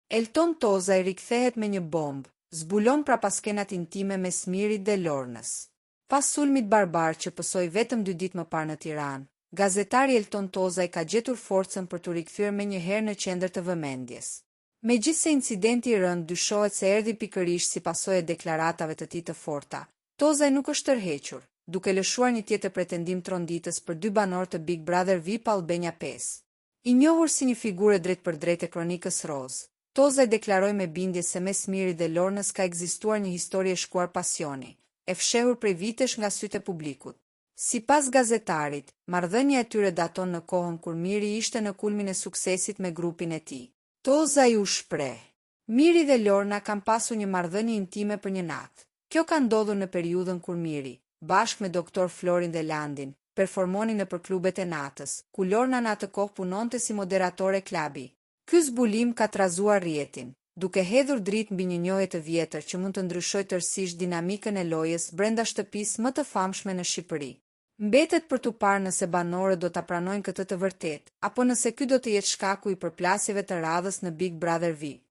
Elton Toza i rikthehet me një bombë, zbulon prapaskenat intime mes Mirit dhe Lornës. Pas sulmit barbar që pësoi vetëm 2 ditë më parë në Tiranë, gazetari Elton Toza i ka gjetur forcën për të rikthyer menjëherë në qendër të vëmendjes. Megjithse incidenti i rënd dyshohet se erdhi pikërisht si pasojë e deklaratave të tij të forta, Toza nuk është tërhequr, duke lëshuar një tjetër pretendim tronditës për 2 banorë të Big Brother VIP Albania 5. I njohur si një figurë drejtpërdrejtë e kronikës roz, Toza i deklaroi me bindje se mes Mirit dhe Lornës ka ekzistuar një histori e shkuar pasioni, e fshehur prej vitesh nga sytë e publikut. Sipas gazetarit, marrëdhënia e tyre daton në kohën kur Miri ishte në kulmin e suksesit me grupin e tij. Toza i u shpreh: Miri dhe Lorna kanë pasur një marrëdhënie intime për një natë. Kjo ka ndodhur në periudhën kur Miri, bashkë me doktor Florin dhe Landin, performonin nëpër klubet e natës, ku Lorna në atë kohë punonte si moderatore klabi. Ky zbulim ka trazuar rrjetin, duke hedhur dritë mbi një njohje të vjetër që mund të ndryshojë tërësisht dinamikën e lojës brenda shtëpisë më të famshme në Shqipëri. Mbetet për t'u parë nëse banorët do ta pranojnë këtë të vërtetë, apo nëse ky do të jetë shkaku i përplasjeve të radhës në Big Brother VIP.